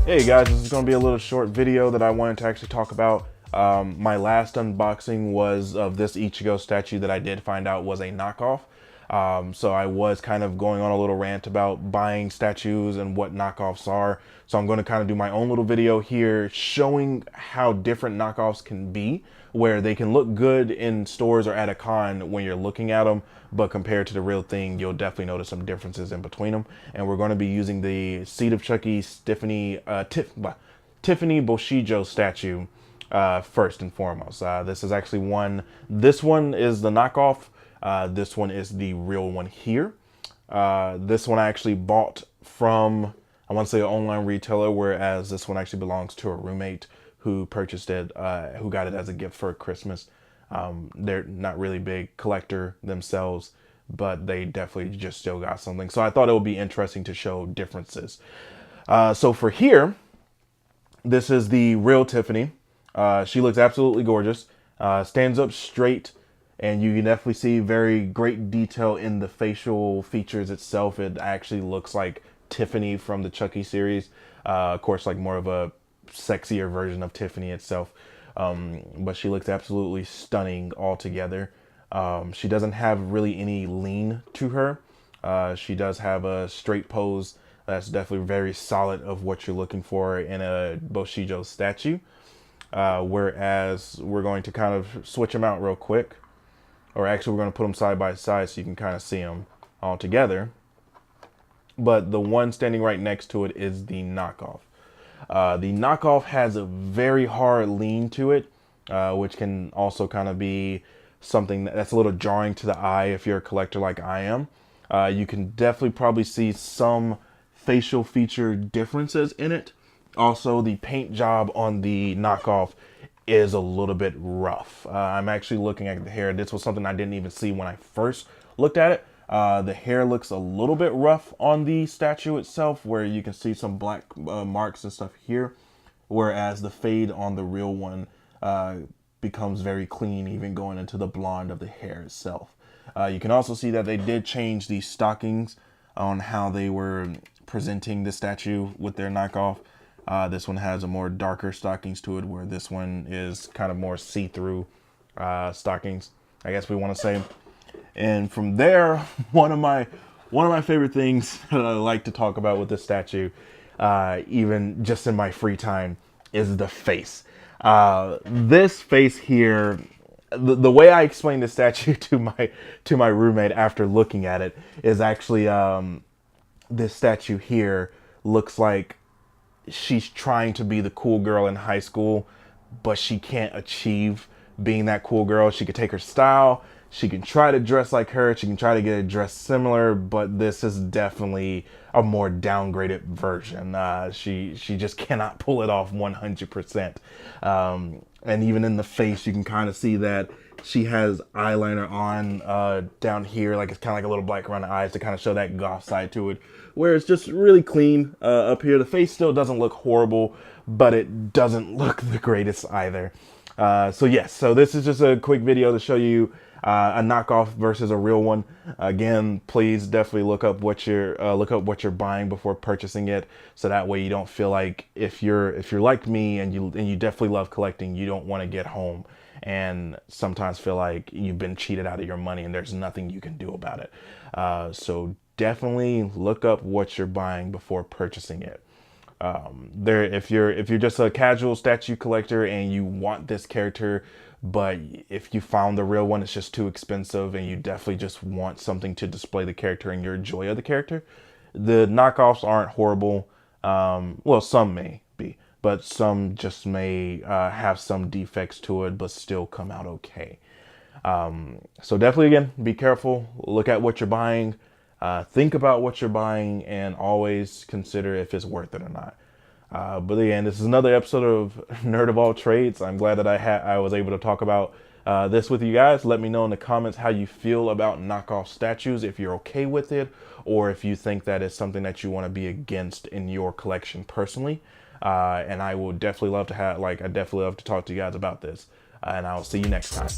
Hey guys, this is going to be a little short video that I wanted to actually talk about. My last unboxing was of this Ichigo statue that I did find out was a knockoff. So I was kind of going on a little rant about buying statues and what knockoffs are. So I'm going to kind of do my own little video here showing how different knockoffs can be, where they can look good in stores or at a con when you're looking at them, but compared to the real thing, you'll definitely notice some differences in between them. And we're going to be using the Seed of Chucky Tiffany Boshijo statue first and foremost. This is actually this one is the knockoff. This one is the real one here. This one I actually bought from, I want to say, an online retailer, whereas this one actually belongs to a roommate who purchased it, who got it as a gift for Christmas. They're not really big collector themselves, but they definitely just still got something. So I thought it would be interesting to show differences. So for here, this is the real Tiffany. She looks absolutely gorgeous. Stands up straight, and you can definitely see very great detail in the facial features itself. It actually looks like Tiffany from the Chucky series. Of course, like more of a sexier version of Tiffany itself. But she looks absolutely stunning altogether. She doesn't have really any lean to her. She does have a straight pose that's definitely very solid of what you're looking for in a Boshijo statue. Whereas we're going to kind of switch them out real quick. Or actually, we're going to put them side by side so you can kind of see them all together. But the one standing right next to it is the knockoff. The knockoff has a very hard lean to it, which can also kind of be something that's a little jarring to the eye if you're a collector like I am. You can definitely probably see some facial feature differences in it. Also, the paint job on the knockoff is a little bit rough. I'm actually looking at the hair. This was something I didn't even see when I first looked at it. The hair looks a little bit rough on the statue itself, where you can see some black marks and stuff here, whereas the fade on the real one becomes very clean, even going into the blonde of the hair itself. You can also see that they did change the stockings on how they were presenting the statue with their knockoff. This one has a more darker stockings to it, where this one is kind of more see-through stockings, I guess we want to say. And from there, one of my favorite things that I like to talk about with this statue, even just in my free time, is the face. This face here, the way I explained the statue to my roommate after looking at it is actually this statue here looks like she's trying to be the cool girl in high school, but she can't achieve being that cool girl. She could take her style, she can try to dress like her, she can try to get it dressed similar, but this is definitely a more downgraded version. She just cannot pull it off 100%. And even in the face, you can kind of see that she has eyeliner on down here, like it's kind of like a little black around the eyes to kind of show that goth side to it, where it's just really clean up here. The face still doesn't look horrible, but it doesn't look the greatest either. So yes, so this is just a quick video to show you a knockoff versus a real one. Again, please definitely look up what you're buying before purchasing it, so that way you don't feel like if you're like me and you definitely love collecting, you don't want to get home and sometimes feel like you've been cheated out of your money and there's nothing you can do about it. So definitely look up what you're buying before purchasing it. If you're just a casual statue collector and you want this character, but if you found the real one, it's just too expensive and you definitely just want something to display the character and your joy of the character, the knockoffs aren't horrible. Well, some may be, but some just may have some defects to it, but still come out okay. So definitely, again, be careful. Look at what you're buying. Think about what you're buying and always consider if it's worth it or not. But again, this is another episode of Nerd of All Trades. I'm glad that I was able to talk about this with you guys. Let me know in the comments how you feel about knockoff statues, if you're okay with it, or if you think that it's something that you want to be against in your collection personally. And I will definitely love to talk to you guys about this. And I'll see you next time.